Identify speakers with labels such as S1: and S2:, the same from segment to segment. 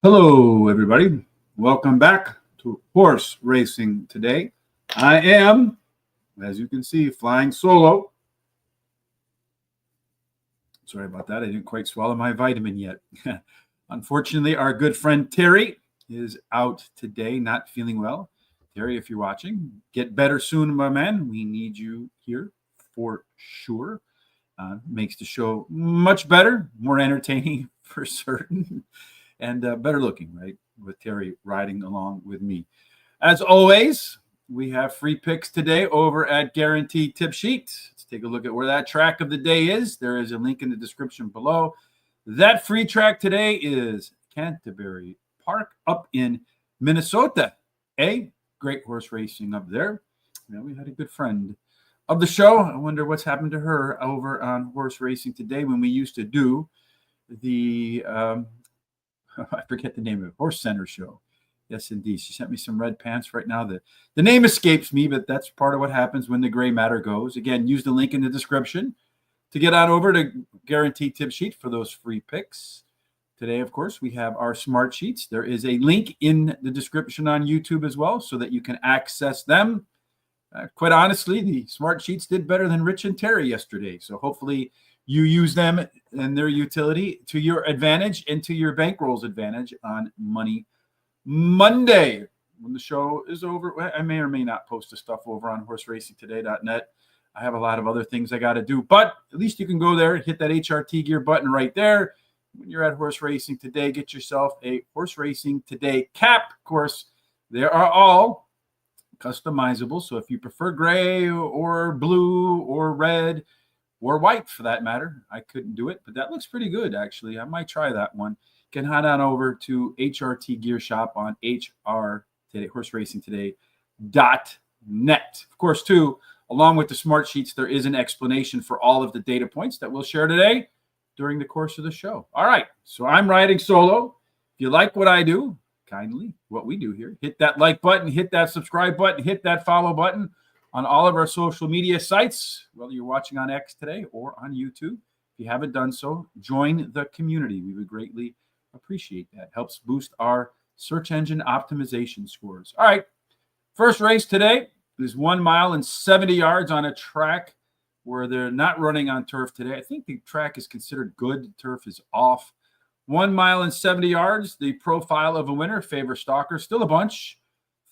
S1: Hello, everybody. Welcome back to Horse Racing Today. I am, as you can see, flying solo. Sorry about that. I didn't quite swallow my vitamin yet. Unfortunately, our good friend Terry is out today, not feeling well. Terry, if you're watching, get better soon, my man. We need you here for sure. Makes the show much better, more entertaining for certain. And better looking, right? With Terry riding along with me. As always, we have free picks today over at Guaranteed Tip Sheet. Let's take a look at where that track of the day is. There is a link in the description below. That free track today is Delaware Park up in Minnesota. Great horse racing up there. We had a good friend of the show. I wonder what's happened to her over on Horse Racing Today when we used to do the I forget the name of it, Horse Center show. Yes, indeed. She sent me some red pants right now. The name escapes me, but that's part of what happens when the gray matter goes. Again, use the link in the description to get on over to Guaranteed Tip Sheet for those free picks. Today, of course, we have our smart sheets. There is a link in the description on YouTube as well so that you can access them. Quite honestly, the smart sheets did better than Rich and Terry yesterday. So hopefully you use them and their utility to your advantage and to your bankroll's advantage on Money Monday. When the show is over, I may or may not post the stuff over on horseracingtoday.net. I have a lot of other things I got to do, but at least you can go there, hit that HRT gear button right there. When you're at Horse Racing Today, get yourself a Horse Racing Today cap. Of course, they are all customizable. So if you prefer gray or blue or red, or white for that matter. I couldn't do it, but that looks pretty good, actually. I might try that one. You can head on over to HRT Gear Shop on horseracingtoday.net. Of course, too, along with the smart sheets, there is an explanation for all of the data points that we'll share today during the course of the show. All right, so I'm riding solo. If you like what I do, kindly, what we do here, hit that like button, hit that subscribe button, hit that follow button on all of our social media sites, whether you're watching on X today or on YouTube. If you haven't done so, join the community. We would greatly appreciate that. Helps boost our search engine optimization scores. All right, first race today is 1 mile and 70 yards on a track where they're not running on turf today. I think the track is considered good. The turf is off. 1 mile and 70 yards. The profile of a winner, favor stalker, still a bunch.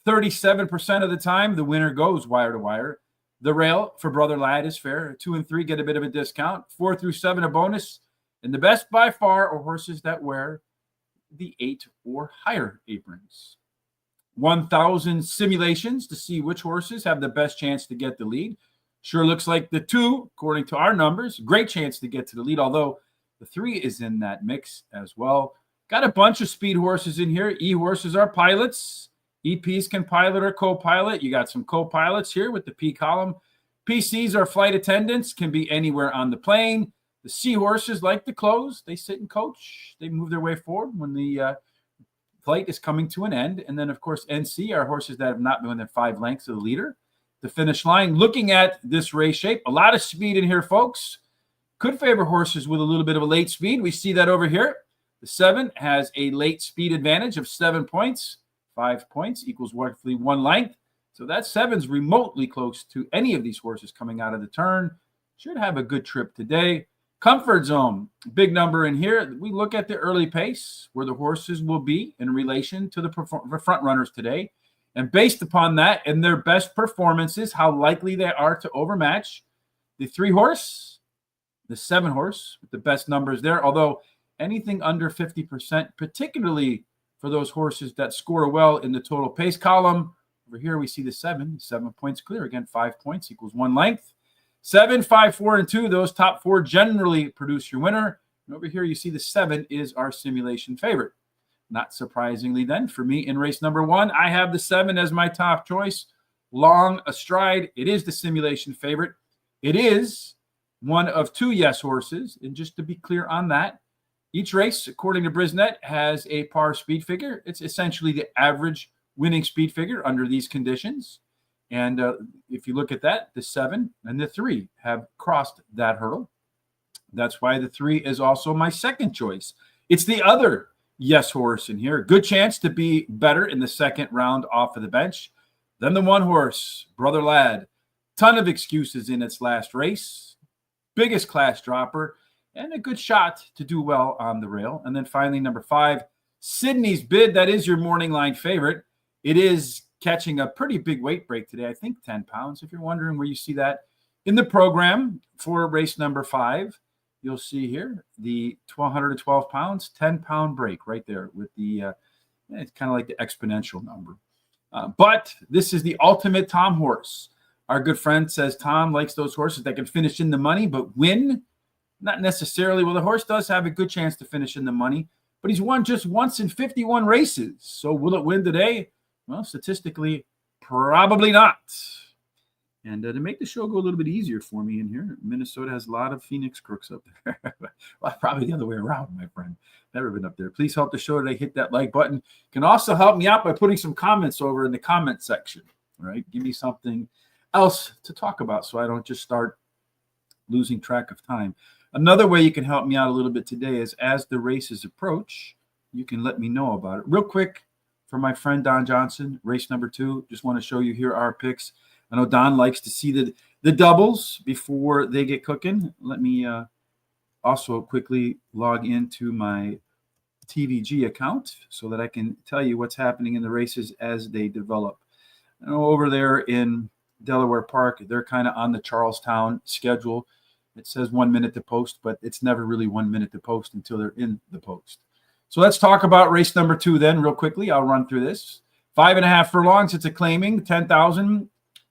S1: 37% of the time, the winner goes wire to wire. The rail for Brother Lad is fair. 2 and 3 get a bit of a discount. 4 through 7 a bonus. And the best by far are horses that wear the 8 or higher aprons. 1,000 simulations to see which horses have the best chance to get the lead. Sure looks like the 2, according to our numbers, great chance to get to the lead, although the 3 is in that mix as well. Got a bunch of speed horses in here. E-horses are pilots. EPs can pilot or co-pilot. You got some co-pilots here with the P column. PCs are flight attendants, can be anywhere on the plane. The seahorses like to close. They sit and coach. They move their way forward when the flight is coming to an end. And then, of course, NC are horses that have not been within 5 lengths of the leader. The finish line, looking at this race shape, a lot of speed in here, folks. Could favor horses with a little bit of a late speed. We see that over here. The 7 has a late speed advantage of 7 points. 5 points equals roughly 1 length. So that 7's remotely close to any of these horses coming out of the turn. Should have a good trip today. Comfort zone, big number in here. We look at the early pace, where the horses will be in relation to the front runners today. And based upon that and their best performances, how likely they are to overmatch the 3 horse, the 7 horse, with the best numbers there. Although anything under 50%, particularly for those horses that score well in the total pace column. Over here, we see the 7 points clear. Again, 5 points equals 1 length. 7, 5, 4, and 2, those top 4 generally produce your winner. And over here, you see the 7 is our simulation favorite. Not surprisingly then, for me in race number 1, I have the 7 as my top choice. Long astride, it is the simulation favorite. It is one of 2 yes horses. And just to be clear on that, each race, according to Brisnet, has a par speed figure. It's essentially the average winning speed figure under these conditions. And if you look at that, the 7 and the 3 have crossed that hurdle. That's why the 3 is also my second choice. It's the other Yes Horse in here. Good chance to be better in the second round off of the bench. Then the 1 horse, Brother Lad. Ton of excuses in its last race. Biggest class dropper and a good shot to do well on the rail. And then finally, number 5, Sydney's Bid. That is your morning line favorite. It is catching a pretty big weight break today. I think 10 pounds. If you're wondering where you see that in the program for race number 5, you'll see here the 112 pounds, 10-pound break right there with the, it's kind of like the exponential number. But this is the ultimate Tom horse. Our good friend says Tom likes those horses that can finish in the money, but win, not necessarily. Well, the horse does have a good chance to finish in the money, but he's won just once in 51 races. So will it win today? Well, statistically, probably not. And to make the show go a little bit easier for me in here, Minnesota has a lot of Phoenix crooks up there. Well, probably the other way around, my friend. Never been up there. Please help the show today. Hit that like button. You can also help me out by putting some comments over in the comment section. All right, give me something else to talk about so I don't just start losing track of time. Another way you can help me out a little bit today is as the races approach, you can let me know about it. Real quick, for my friend Don Johnson, race number 2, just want to show you here our picks. I know Don likes to see the doubles before they get cooking. Let me also quickly log into my TVG account so that I can tell you what's happening in the races as they develop. I know over there in Delaware Park, they're kind of on the Charlestown schedule. It says 1 minute to post, but it's never really 1 minute to post until they're in the post. So let's talk about race number 2 then real quickly. I'll run through this. 5.5 furlongs. It's a claiming 10,000.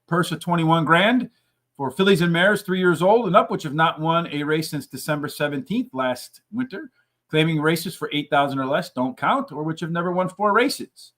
S1: Purse of 21 grand for fillies and mares 3 years old and up, which have not won a race since December 17th last winter. Claiming races for 8,000 or less don't count, or which have never won 4 races.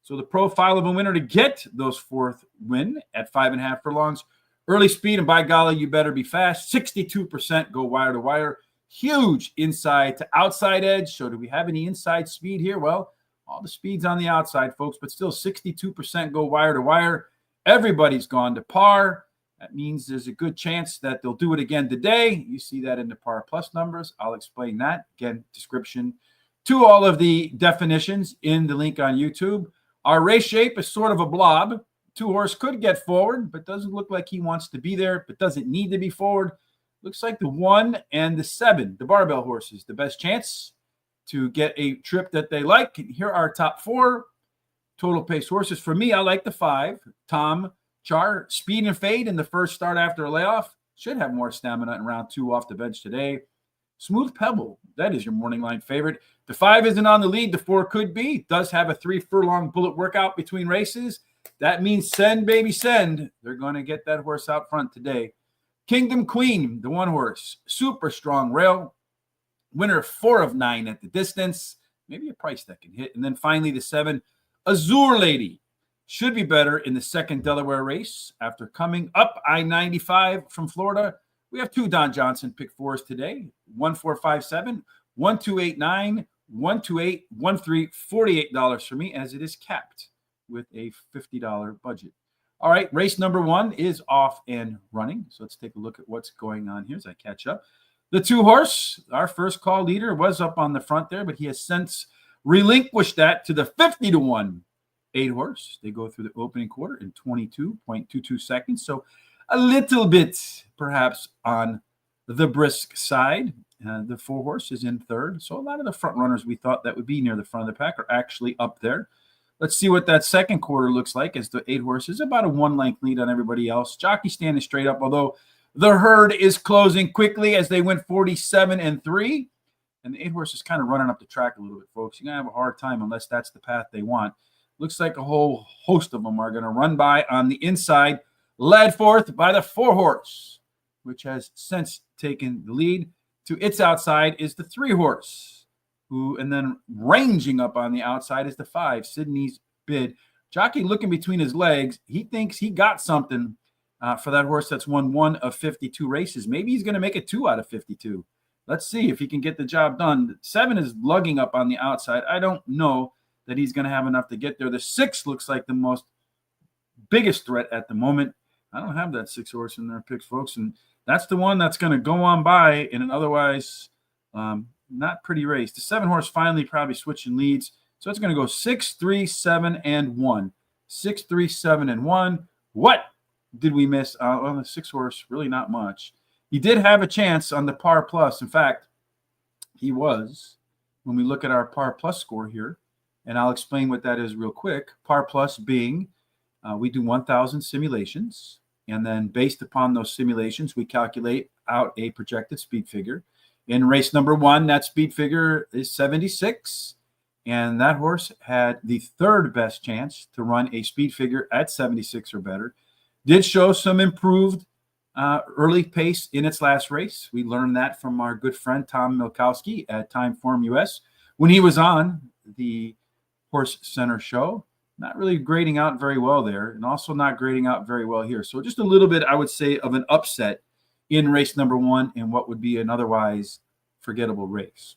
S1: So the profile of a winner to get those 4th win at 5.5 furlongs. Early speed, and by golly, you better be fast. 62% go wire to wire. Huge inside to outside edge. So do we have any inside speed here? Well, all the speed's on the outside, folks, but still 62% go wire to wire. Everybody's gone to par. That means there's a good chance that they'll do it again today. You see that in the par plus numbers. I'll explain that. Again, description to all of the definitions in the link on YouTube. Our race shape is sort of a blob. 2 horse could get forward, but doesn't look like he wants to be there, but doesn't need to be forward. Looks like the 1 and the 7, the barbell horses, the best chance to get a trip that they like. Here are our top 4. Total pace horses. For me, I like the 5. Tom Char, speed and fade in the first start after a layoff. Should have more stamina in round 2 off the bench today. Smooth Pebble, that is your morning line favorite. The 5 isn't on the lead. The 4 could be. Does have a 3 furlong bullet workout between races. That means send, baby, send. They're going to get that horse out front today. Kingdom Queen, the 1 horse. Super strong rail. Winner 4 of 9 at the distance. Maybe a price that can hit. And then finally the 7, Azure Lady. Should be better in the second Delaware race after coming up I-95 from Florida. We have 2 Don Johnson pick 4s today. 1457, 1289, 128, 13, $48 for me, as it is capped with a $50 budget. All right, race number 1 is off and running. So let's take a look at what's going on here as I catch up. The 2 horse, our first call leader, was up on the front there, but he has since relinquished that to the 50-1 8 horse. They go through the opening quarter in 22.22 seconds. So a little bit perhaps on the brisk side. The 4 horse is in 3rd. So a lot of the front runners we thought that would be near the front of the pack are actually up there. Let's see what that second quarter looks like as the 8 horse is about a 1-length lead on everybody else. Jockey standing straight up, although the herd is closing quickly as they went 47-3. And the 8 horse is kind of running up the track a little bit, folks. You're going to have a hard time unless that's the path they want. Looks like a whole host of them are going to run by on the inside, led forth by the 4 horse, which has since taken the lead. To its outside is the 3 horse, and then ranging up on the outside is the 5, Sydney's Bid. Jockey looking between his legs. He thinks he got something for that horse that's won 1 of 52 races. Maybe he's going to make it 2 out of 52. Let's see if he can get the job done. 7 is lugging up on the outside. I don't know that he's going to have enough to get there. The 6 looks like the biggest threat at the moment. I don't have that 6 horse in their picks, folks, and that's the one that's going to go on by in an otherwise not pretty race. The 7-horse finally probably switching leads. So it's going to go 6, 3, 7, and 1. 6, 3, 7, and 1. What did we miss? On the 6-horse, really not much. He did have a chance on the par plus. In fact, he was, when we look at our par plus score here, and I'll explain what that is real quick. Par plus being, we do 1,000 simulations, and then based upon those simulations, we calculate out a projected speed figure. In race number 1, that speed figure is 76, and that horse had the third best chance to run a speed figure at 76 or better. Did show some improved early pace in its last race. We learned that from our good friend Tom Milkowski at Timeform US when he was on the Horse Center show. Not really grading out very well there, and also not grading out very well here. So just a little bit, I would say, of an upset in race number 1 in what would be an otherwise forgettable race.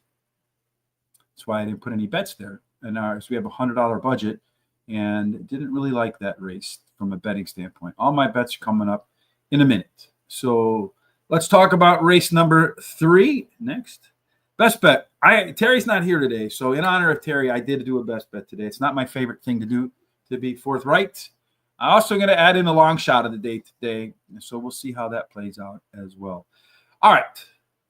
S1: That's why I didn't put any bets there. And ours, we have a $100 budget, and didn't really like that race from a betting standpoint. All my bets are coming up in a minute. So let's talk about race number 3 next. Best bet. Terry's not here today, so in honor of Terry, I did do a best bet today. It's not my favorite thing to do, to be forthright. I'm also going to add in a long shot of the day today, so we'll see how that plays out as well. All right.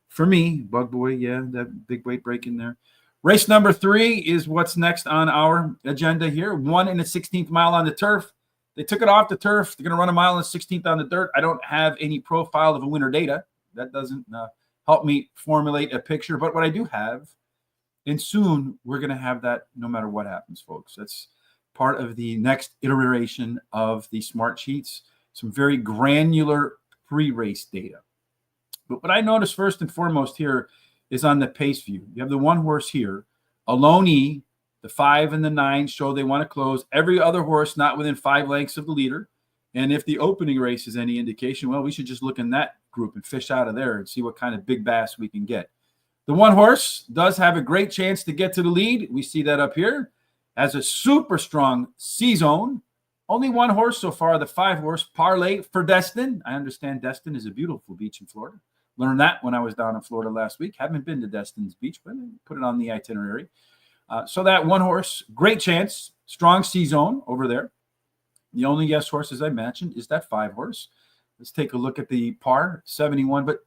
S1: For me, Bug Boy, yeah, that big weight break in there. Race number 3 is what's next on our agenda here. 1 in the 16th mile on the turf. They took it off the turf. They're going to run a mile and 16th on the dirt. I don't have any profile of a winner data. That doesn't help me formulate a picture. But what I do have, and soon we're going to have that no matter what happens, folks. That's part of the next iteration of the Smart Sheets. Some very granular pre-race data. But what I noticed first and foremost here is on the pace view. You have the 1 horse here, Alone E. The 5 and the 9 show they want to close. Every other horse not within 5 lengths of the leader. And if the opening race is any indication, well, we should just look in that group and fish out of there and see what kind of big bass we can get. The 1 horse does have a great chance to get to the lead. We see that up here. Has a super strong C-zone. Only 1 horse so far, the 5-horse, Parlay for Destin. I understand Destin is a beautiful beach in Florida. Learned that when I was down in Florida last week. Haven't been to Destin's beach, but put it on the itinerary. So that 1 horse, great chance, strong C-zone over there. The only yes horse, as I mentioned, is that 5-horse. Let's take a look at the par, 71. But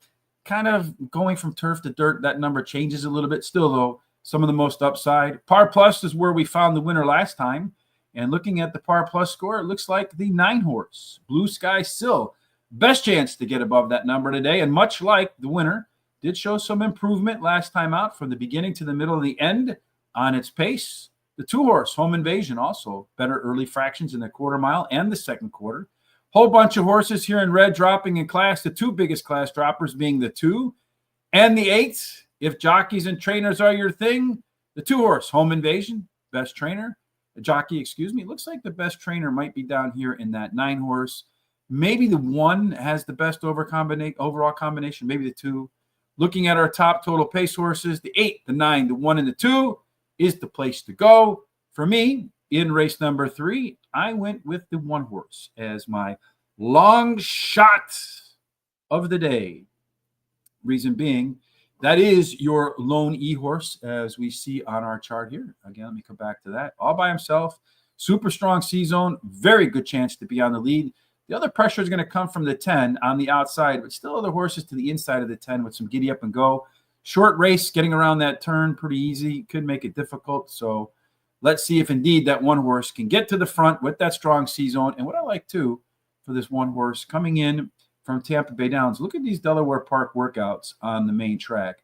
S1: kind of going from turf to dirt, that number changes a little bit. Still, though, some of the most upside. Par plus is where we found the winner last time. And looking at the par plus score, it looks like the 9-horse, Blue Sky Sill. Best chance to get above that number today. And much like the winner, did show some improvement last time out from the beginning to the middle of the end on its pace. The 2-horse, Home Invasion, also better early fractions in the quarter mile and the second quarter. Whole bunch of horses here in red dropping in class. The 2 biggest class droppers being the 2 and the 8. If jockeys and trainers are your thing, the 2-horse, Home Invasion, best trainer. The jockey, excuse me. Looks like the best trainer might be down here in that 9-horse. Maybe the 1 has the best overall combination. Maybe the 2. Looking at our top total pace horses, the 8, the 9, the 1, and the 2 is the place to go. For me, in race number 3, I went with the 1 horse as my long shot of the day. Reason being, that is your lone E horse, as we see on our chart here. Again, let me come back to that. All by himself, super strong C-zone, very good chance to be on the lead. The other pressure is going to come from the 10 on the outside, but still other horses to the inside of the 10 with some giddy up and go. Short race, getting around that turn, pretty easy. Could make it difficult. So let's see if indeed that 1 horse can get to the front with that strong C-zone. And what I like, too, for this 1 horse coming in from Tampa Bay Downs, look at these Delaware Park workouts on the main track.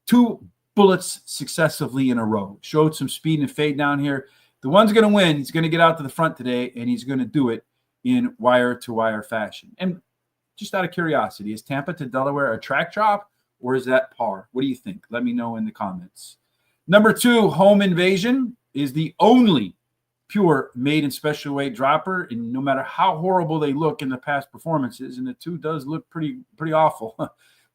S1: 2 bullets successively in a row. Showed some speed and fade down here. The one's going to win. He's going to get out to the front today, and he's going to do it in wire-to-wire fashion. And just out of curiosity, is Tampa to Delaware a track drop, or is that par? What do you think? Let me know in the comments. Number 2, Home Invasion, is the only pure maiden special weight dropper, and no matter how horrible they look in the past performances, and the 2 does look pretty awful.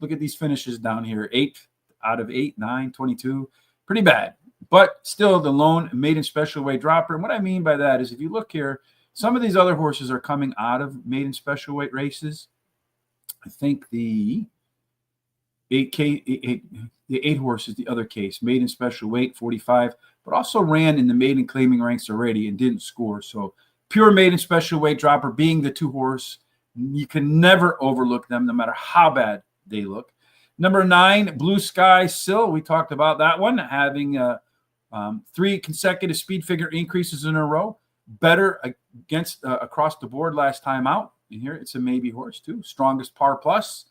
S1: Look at these finishes down here. 8 out of 8, 9, 22. Pretty bad. But still the lone maiden special weight dropper. And what I mean by that is if you look here, some of these other horses are coming out of maiden special weight races. I think the The 8 horse is the other case. Maiden special weight, 45, but also ran in the maiden claiming ranks already and didn't score. So pure maiden special weight dropper being the 2 horse. You can never overlook them, no matter how bad they look. Number 9, Blue Sky Sill. We talked about that one, having 3 consecutive speed figure increases in a row. Better against across the board last time out. And here it's a maybe horse too. Strongest par plus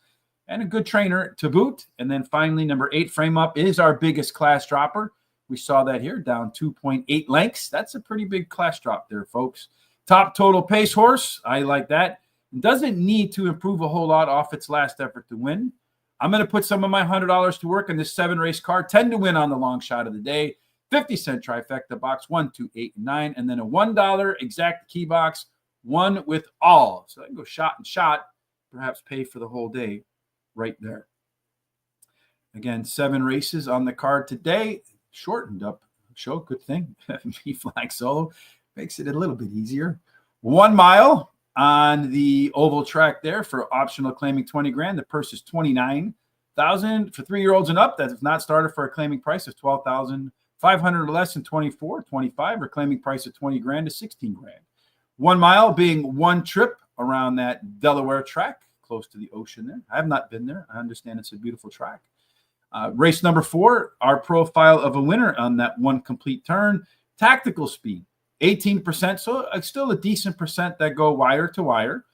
S1: and a good trainer to boot. And then finally, number 8, Frame Up is our biggest class dropper. We saw that here, down 2.8 lengths. That's a pretty big class drop there, folks. Top total pace horse. I like that. It doesn't need to improve a whole lot off its last effort to win. I'm going to put some of my $100 to work on this 7-race card. 10 to win on the long shot of the day. 50-cent trifecta box, 1, 2, 8, and 9. And then a $1 exact key box, 1 with all. So I can go shot and shot, perhaps pay for the whole day right there. Again, 7 races on the card today. Shortened up show. Good thing. Me flying solo makes it a little bit easier. 1 mile on the oval track there for optional claiming 20 grand. The purse is 29,000 for 3-year-olds and up. That is not started for a claiming price of 12,500 or less, and 24, 25 or claiming price of 20 grand to 16 grand. 1 mile being 1 trip around that Delaware track close to the ocean there. I have not been there. I understand it's a beautiful track. Race number 4, our profile of a winner on that 1 complete turn. Tactical speed, 18%. So still a decent percent that go wire to wire.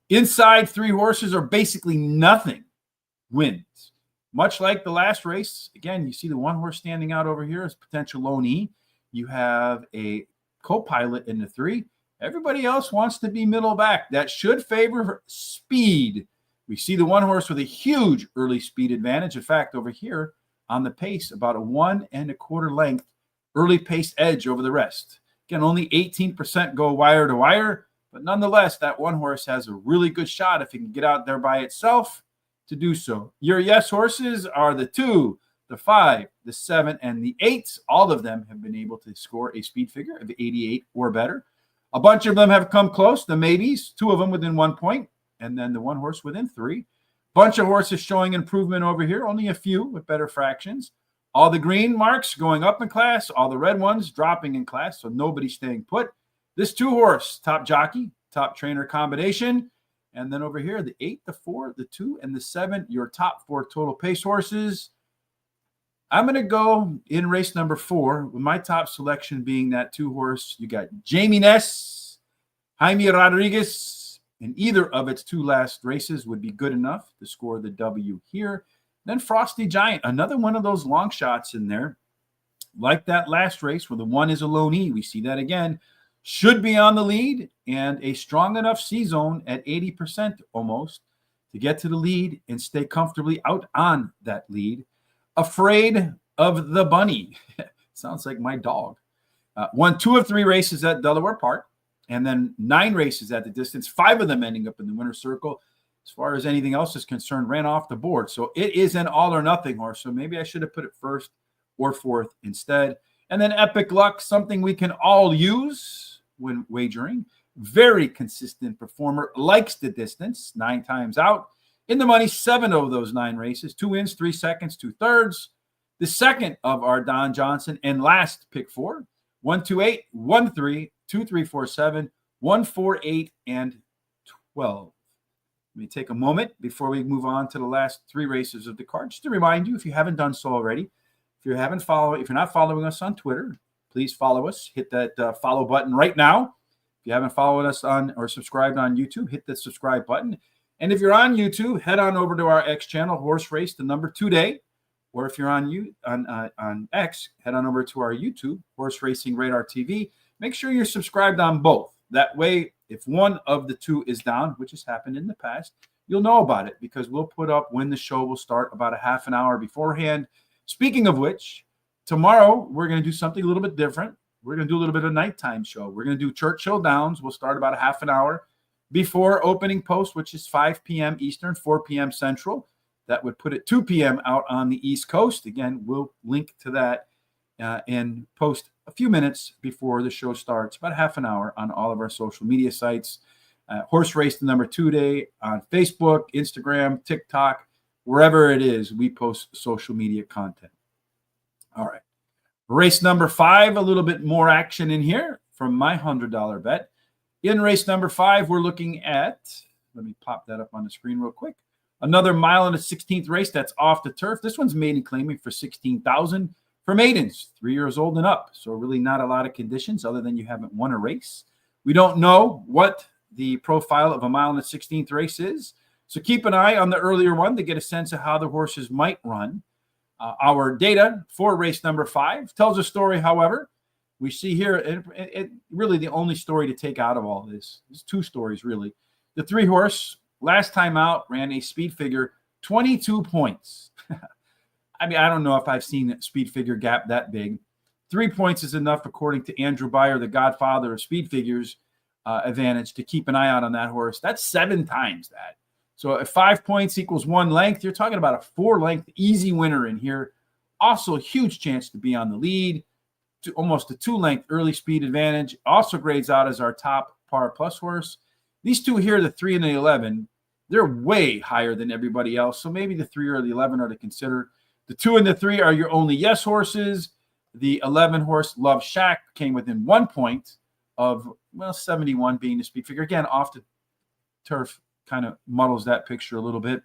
S1: Inside 3 horses are basically nothing wins. Much like the last race, again, you see the 1 horse standing out over here as potential loanee. You have a co-pilot in the 3. Everybody else wants to be middle back. That should favor speed. We see the 1 horse with a huge early speed advantage. In fact, over here on the pace, about a 1 1/4 length early pace edge over the rest. Again, only 18% go wire to wire, but nonetheless, that 1 horse has a really good shot if it can get out there by itself to do so. Your yes horses are the 2, the 5, the 7, and the 8. All of them have been able to score a speed figure of 88 or better. A bunch of them have come close, the maybes, 2 of them within 1 point, and then the 1 horse within 3. Bunch of horses showing improvement over here, only a few with better fractions. All the green marks going up in class, all the red ones dropping in class, so nobody's staying put. This 2 horse, top jockey, top trainer combination. And then over here, the 8, the 4, the 2, and the 7, your top 4 total pace horses. I'm going to go in race number 4 with my top selection being that 2 horse. You got Jamie Ness, Jaime Rodriguez, and either of its 2 last races would be good enough to score the W here. Then Frosty Giant, another one of those long shots in there. Like that last race where the 1 is a loanee. We see that again. Should be on the lead and a strong enough C-zone at 80% almost to get to the lead and stay comfortably out on that lead. Afraid of the Bunny. Sounds like my dog. Won 2 of 3 races at Delaware Park and then 9 races at the distance, 5 of them ending up in the winner's circle. As far as anything else is concerned, ran off the board. So it is an all or nothing horse. So maybe I should have put it 1st or 4th instead. And then Epic Luck, something we can all use when wagering. Very consistent performer, likes the distance, 9 times out. In the money, 7 of those 9 races, 2 wins, 3 seconds, 2 thirds. The second of our Don Johnson and last pick 4, 1, 2, 8, 1, 3, 2, 3, 4, 7, 1, 4, 8, and 12. Let me take a moment before we move on to the last 3 races of the card. Just to remind you, if you haven't done so already, if you're not following us on Twitter, please follow us. Hit that follow button right now. If you haven't followed us on or subscribed on YouTube, hit that subscribe button. And if you're on YouTube, head on over to our X channel, Horse Race, the number 2 day. Or if you're on X, head on over to our YouTube, Horse Racing Radar TV. Make sure you're subscribed on both. That way, if one of the 2 is down, which has happened in the past, you'll know about it because we'll put up when the show will start about a half an hour beforehand. Speaking of which, tomorrow we're going to do something a little bit different. We're going to do a little bit of nighttime show. We're going to do Churchill Downs. We'll start about a half an hour before opening post, which is 5 p.m. Eastern, 4 p.m. Central. That would put it 2 p.m. out on the East Coast. Again, we'll link to that and post a few minutes before the show starts, about half an hour on all of our social media sites. Horse Race, the number 2 day on Facebook, Instagram, TikTok. wherever it is we post social media content. All right. Race number 5, a little bit more action in here from my $100 bet. In race number 5, we're looking at, let me pop that up on the screen real quick. Another mile and a 16th race that's off the turf. This one's maiden claiming for $16,000 for maidens, 3 years old and up. So really not a lot of conditions other than you haven't won a race. We don't know what the profile of a mile and a 16th race is. So keep an eye on the earlier one to get a sense of how the horses might run. Our data for race number 5 tells a story, however. We see here, it really the only story to take out of all this. There's 2 stories, really. The 3-horse, last time out, ran a speed figure 22 points. I mean, I don't know if I've seen a speed figure gap that big. 3 points is enough, according to Andrew Beyer, the godfather of speed figures advantage, to keep an eye out on that horse. That's 7 times that. So if 5 points equals 1 length, you're talking about a 4-length easy winner in here. Also a huge chance to be on the lead, to almost a 2-length early speed advantage. Also grades out as our top par plus horse. These 2 here, the 3 and the 11, they're way higher than everybody else. So maybe the 3 or the 11 are to consider. The 2 and the 3 are your only yes horses. The 11 horse, Love Shack, came within 1 point of, well, 71 being the speed figure. Again, off the turf kind of muddles that picture a little bit.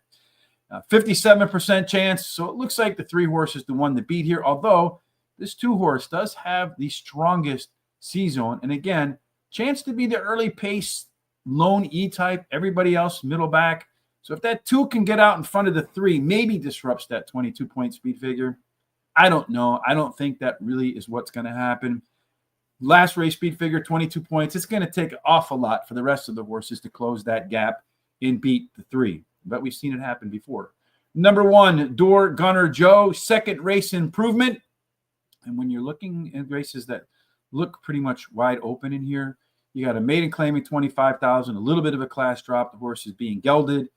S1: 57% chance. So it looks like the 3 horse is the one to beat here, although this 2 horse does have the strongest C-zone. And again, chance to be the early pace lone E-type, everybody else middle back. So if that 2 can get out in front of the 3, maybe disrupts that 22-point speed figure. I don't know. I don't think that really is what's going to happen. Last race speed figure, 22 points. It's going to take an awful lot for the rest of the horses to close that gap and beat the 3. But we've seen it happen before. Number 1, Door Gunner Joe, second race improvement. And when you're looking at races that look pretty much wide open in here, you got a maiden claiming $25,000, a little bit of a class drop. The horse is being gelded.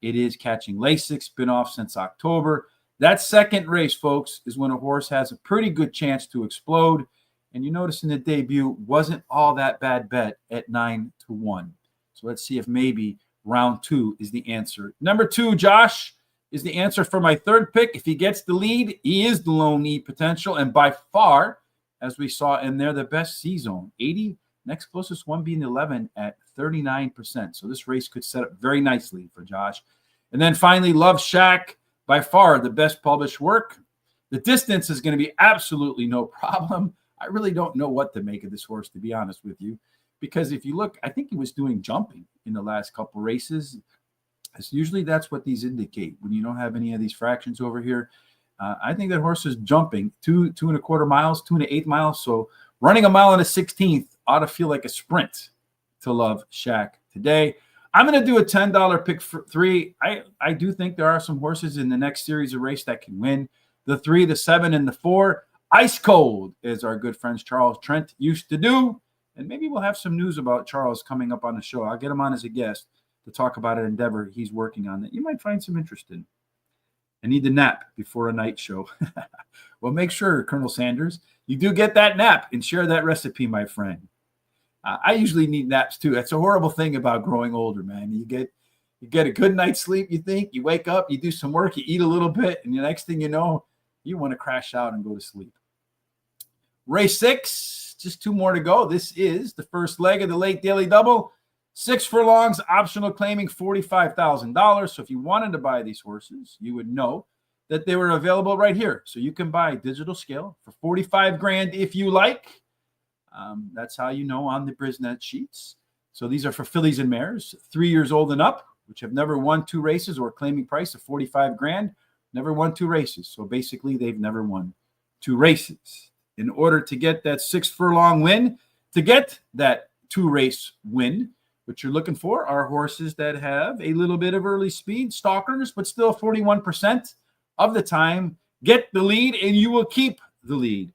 S1: It is catching Lasix, been off since October. That second race, folks, is when a horse has a pretty good chance to explode. And you notice in the debut, wasn't all that bad bet at 9-1. So let's see if maybe round 2 is the answer. Number 2, Josh, is the answer for my third pick. If he gets the lead, he is the lone lead potential. And by far, as we saw in there, the best C-zone, 80. Next closest one being 11 at 39%. So this race could set up very nicely for Josh. And then finally, Love Shack, by far the best published work. The distance is going to be absolutely no problem. I really don't know what to make of this horse, to be honest with you, because if you look, I think he was doing jumping in the last couple races. Usually that's what these indicate when you don't have any of these fractions over here. I think that horse is jumping 2.25 miles, 2.8 miles. So running a mile and a 16th ought to feel like a sprint to Love Shack today. I'm going to do a $10 pick for 3. I do think there are some horses in the next series of race that can win. The 3, the 7, and the 4. Ice cold, as our good friend Charles Trent used to do. And maybe we'll have some news about Charles coming up on the show. I'll get him on as a guest to talk about an endeavor he's working on that you might find some interest in. I need to nap before a night show. Well, make sure, Colonel Sanders, you do get that nap and share that recipe, my friend. I usually need naps too. That's a horrible thing about growing older, man. You get a good night's sleep, you think, you wake up, you do some work, you eat a little bit, and the next thing you know, you want to crash out and go to sleep. Race 6, just 2 more to go. This is the first leg of the late daily double. 6 furlongs, optional claiming $45,000. So if you wanted to buy these horses, you would know that they were available right here. So you can buy digital scale for $45,000 if you like. That's how you know on the Brisnet sheets. So these are for fillies and mares, 3 years old and up, which have never won 2 races or claiming price of $45,000. Never won 2 races. So basically, they've never won 2 races. In order to get that 6 furlong win, to get that 2-race win, what you're looking for are horses that have a little bit of early speed, stalkers, but still 41% of the time get the lead, and you will keep the lead.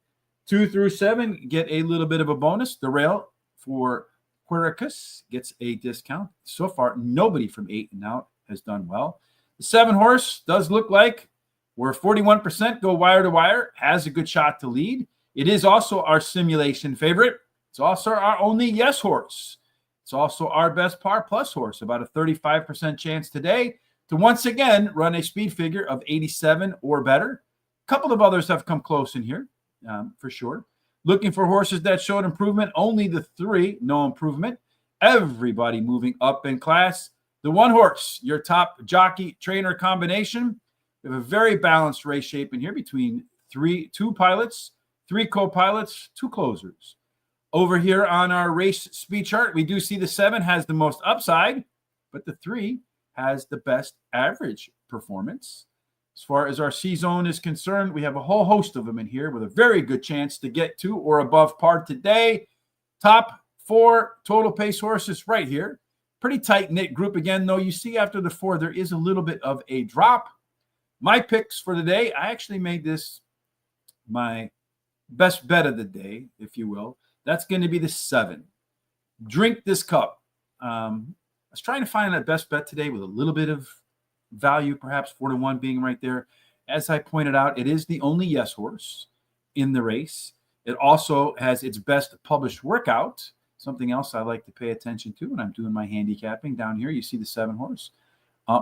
S1: 2 through 7 get a little bit of a bonus. The rail for Quericus gets a discount. So far, nobody from 8 and out has done well. The 7 horse does look like where 41% go wire to wire, has a good shot to lead. It is also our simulation favorite. It's also our only yes horse. It's also our best par plus horse, about a 35% chance today to once again run a speed figure of 87 or better. A couple of others have come close in here, for sure. Looking for horses that showed improvement, only the 3, no improvement. Everybody moving up in class. The 1 horse, your top jockey trainer combination. We have a very balanced race shape in here between 2 pilots, 3 co-pilots, 2 closers. Over here on our race speed chart, we do see the 7 has the most upside, but the 3 has the best average performance. As far as our C zone is concerned, we have a whole host of them in here with a very good chance to get to or above par today. Top 4 total pace horses right here. Pretty tight-knit group again, though. You see after the 4, there is a little bit of a drop. My picks for the day, I actually made this my best bet of the day, if you will. That's going to be the 7. Drink This Cup. I was trying to find that best bet today with a little bit of value, perhaps 4-1 being right there. As I pointed out, it is the only yes horse in the race. It also has its best published workout, something else I like to pay attention to when I'm doing my handicapping. Down here, you see the 7 horse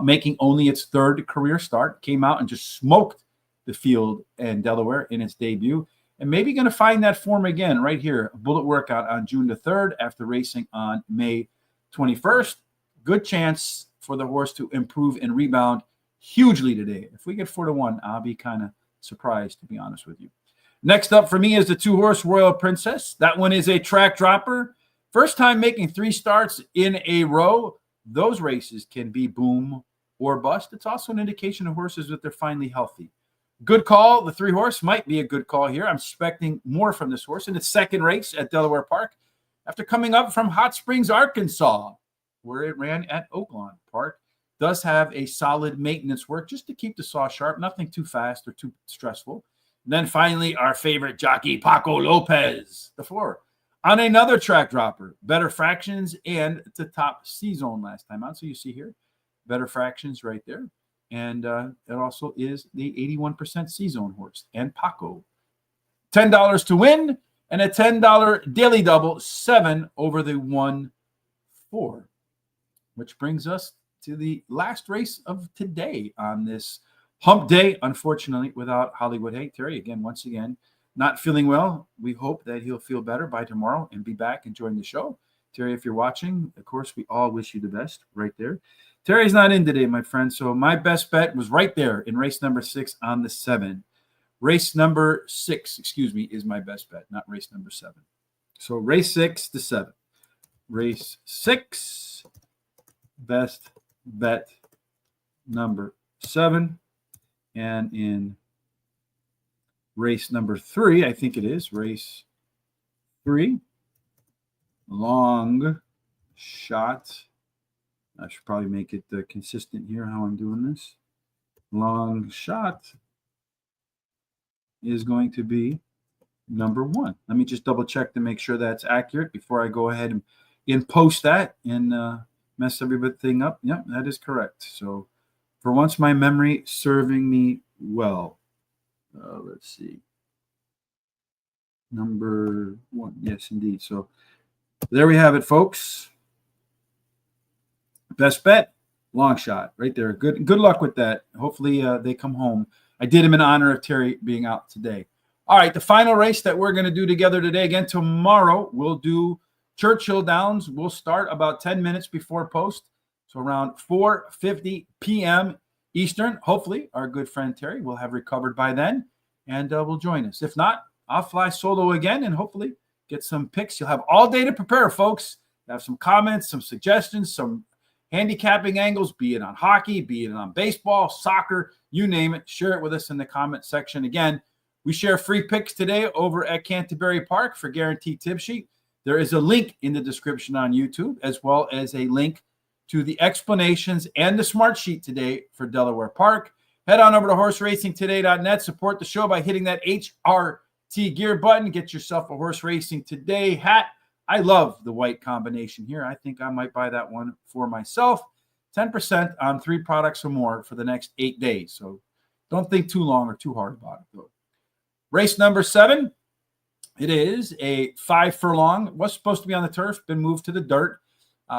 S1: making only its 3rd career start. Came out and just smoked the field in Delaware in its debut. And maybe going to find that form again right here. A bullet workout on June the 3rd after racing on May 21st. Good chance for the horse to improve and rebound hugely today. If we get 4-1, I'll be kind of surprised, to be honest with you. Next up for me is the 2-horse Royal Princess. That one is a track dropper. First time making 3 starts in a row. Those races can be boom or bust. It's also an indication of horses that they're finally healthy. Good call. The 3-horse might be a good call here. I'm expecting more from this horse in its 2nd race at Delaware Park after coming up from Hot Springs, Arkansas, where it ran at Oaklawn Park. Does have a solid maintenance work just to keep the saw sharp, nothing too fast or too stressful. And then finally, our favorite jockey, Paco Lopez, the 4, on another track dropper, better fractions and the top C zone last time out. So you see here, better fractions right there. And it also is the 81% C zone horse and Paco. $10 to win and a $10 daily double, 7 over the 1-4, which brings us to the last race of today on this hump day, unfortunately, without Hollywood Hay. Terry, again, once again, not feeling well. We hope that he'll feel better by tomorrow and be back enjoying the show. Terry, if you're watching, of course, we all wish you the best right there. Terry's not in today, my friend, so my best bet was right there in race number 6 on the 7. Race number 6, is my best bet, not race number 7. So race 6 to 7. Race 6, best bet number 7. And in race number 3, I think it is, race 3, long shot. I should probably make it consistent here how I'm doing this. Long shot is going to be number 1. Let me just double check to make sure that's accurate before I go ahead and post that and mess everything up. Yep, that is correct. So for once, my memory serving me well. Let's see. Number 1. Yes, indeed. So there we have it, folks. Best bet, long shot right there. Good luck with that. Hopefully they come home. I did him in honor of Terry being out today. All right, the final race that we're going to do together today. Again, tomorrow we'll do Churchill Downs. We'll start about 10 minutes before post. So around 4:50 p.m. Eastern. Hopefully our good friend Terry will have recovered by then and will join us. If not, I'll fly solo again and hopefully get some picks. You'll have all day to prepare, folks. Have some comments, some suggestions, some handicapping angles, be it on hockey, be it on baseball, soccer, you name it. Share it with us in the comment section. Again, we share free picks today over at Canterbury Park for Guaranteed Tip Sheet. There is a link in the description on YouTube, as well as a link to the explanations and the smart sheet today for Delaware Park. Head on over to horseracingtoday.net. Support the show by hitting that HRT gear button. Get yourself a Horse Racing Today hat. I love the white combination here. I think I might buy that one for myself. 10% on 3 products or more for the next 8 days. So don't think too long or too hard about it, though. Race number 7. It is a 5 furlong. It was supposed to be on the turf, been moved to the dirt.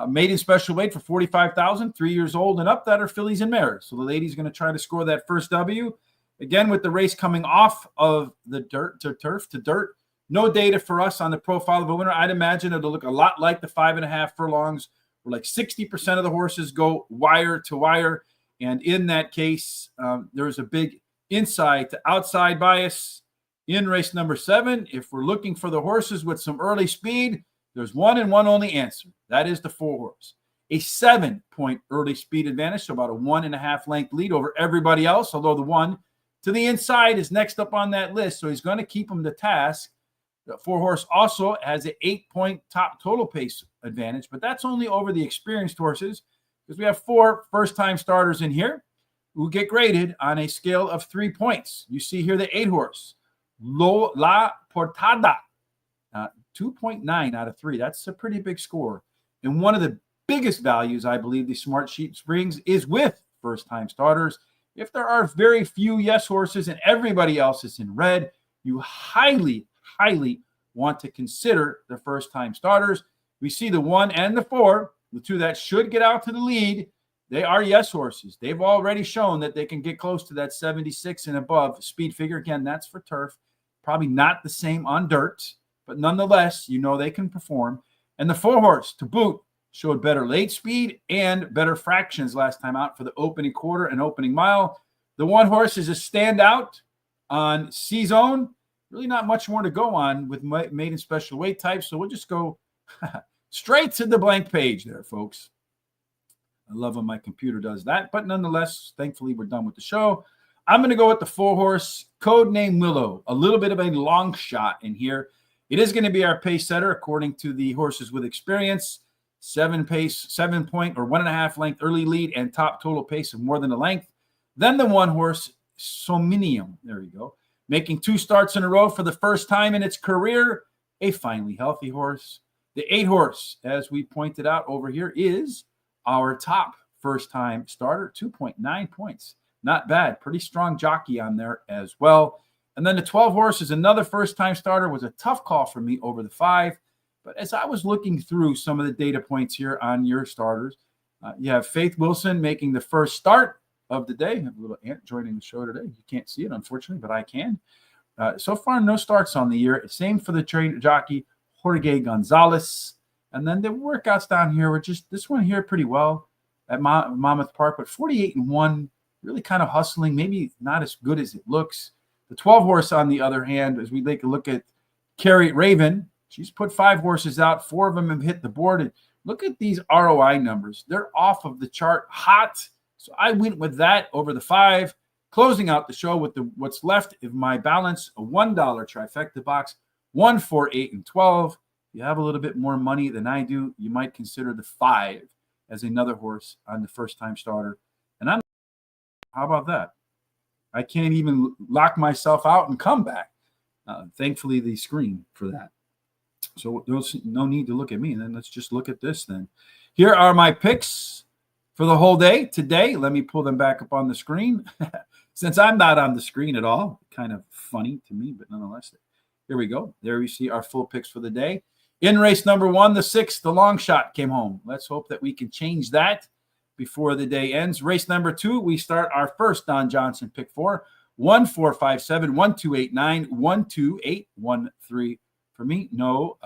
S1: Maiden special weight for 45,000, 3 years old and up, that are fillies and mares. So the lady's going to try to score that first W. Again, with the race coming off of the dirt to turf to dirt, no data for us on the profile of a winner. I'd imagine it'll look a lot like the 5.5 furlongs, where like 60% of the horses go wire to wire. And in that case, there's a big inside to outside bias in race number 7. If we're looking for the horses with some early speed, there's one and one only answer. That is the 4 horse. A 7-point early speed advantage, so about a 1.5 length lead over everybody else, although the one to the inside is next up on that list, so he's going to keep him to task. The 4 horse also has an 8-point top total pace advantage, but that's only over the experienced horses, because we have 4 first-time starters in here who get graded on a scale of 3 points. You see here the 8 horse, La Portada, 2.9 out of 3. That's a pretty big score. And one of the biggest values I believe the Smart Sheets brings is with first-time starters. If there are very few yes horses and everybody else is in red, you highly want to consider the first-time starters. We see the 1 and the 4, the 2 that should get out to the lead. They are yes horses. They've already shown that they can get close to that 76 and above speed figure. Again, that's for turf. Probably not the same on dirt, but nonetheless, you know they can perform. And the 4 horse, to boot, showed better late speed and better fractions last time out for the opening quarter and opening mile. The 1 horse is a standout on C-Zone. Really not much more to go on with maiden special weight types, so we'll just go straight to the blank page there, folks. I love when my computer does that, but nonetheless, thankfully, we're done with the show. I'm going to go with the 4 horse, Codename Willow, a little bit of a long shot in here. It is going to be our pace setter according to the horses with experience. 7 point or 1.5 length early lead and top total pace of more than a length. Then the 1 horse, Somnium, there you go, making 2 starts in a row for the first time in its career, a finely healthy horse. The 8 horse, as we pointed out over here, is our top first-time starter, 2.9 points. Not bad. Pretty strong jockey on there as well. And then the 12 horse is another first-time starter. Was a tough call for me over the 5. But as I was looking through some of the data points here on your starters, you have Faith Wilson making the first start of the day. I have a little ant joining the show today. You can't see it, unfortunately, but I can. So far, no starts on the year. Same for the trainer jockey, Jorge Gonzalez. And then the workouts down here were just this one here pretty well at Monmouth Park, but 48-1, really kind of hustling, maybe not as good as it looks. The 12 horse, on the other hand, as we take a look at Carrie Raven, she's put 5 horses out. 4 of them have hit the board. And look at these ROI numbers. They're off of the chart hot. So I went with that over the 5, closing out the show with what's left of my balance, a $1 trifecta box, 1, 4, 8, and 12. If you have a little bit more money than I do, you might consider the 5 as another horse on the first-time starter. And how about that? I can't even lock myself out and come back. Thankfully, the screen for that. So there's no need to look at me. And then let's just look at this then. Here are my picks for the whole day today. Let me pull them back up on the screen. Since I'm not on the screen at all, kind of funny to me, but nonetheless, here we go. There we see our full picks for the day. In race number 1, the 6th, the long shot came home. Let's hope that we can change that before the day ends. Race number 2, we start our first Don Johnson pick 4, 1, 4, 5, 7, 1, 2, 8, 9, 1, 2, 8, 1, 3. For me, no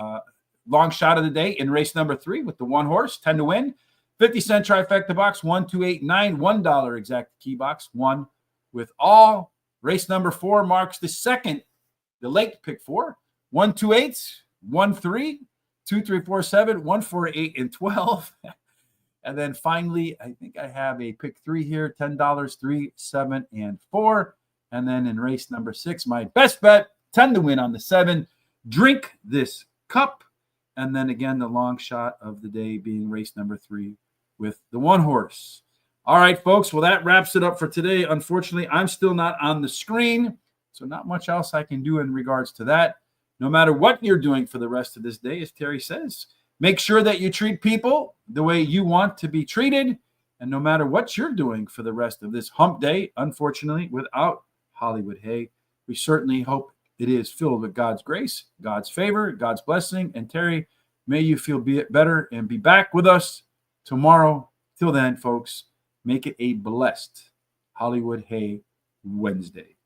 S1: long shot of the day in race number 3 with the 1 horse, 10 to win. 50-cent trifecta box, 1, 2, 8, 9, $1 exact key box, 1 with all. Race number 4 marks the second, the late pick 4, 1, 2, 8, 1, 3, 2, 3, 4, 7, 1, 4, 8, and 12. And then finally, I think I have a pick 3 here, $10, 3, 7, and 4. And then in race number 6, my best bet, 10 to win on the 7. Drink this cup. And then again, the long shot of the day being race number 3 with the 1 horse. All right, folks. Well, that wraps it up for today. Unfortunately, I'm still not on the screen, so not much else I can do in regards to that. No matter what you're doing for the rest of this day, as Terry says, make sure that you treat people the way you want to be treated. And no matter what you're doing for the rest of this hump day, unfortunately, without Hollywood Hay, we certainly hope it is filled with God's grace, God's favor, God's blessing. And Terry, May you feel better and be back with us tomorrow. Till then, folks, make it a blessed Hollywood Hay Wednesday.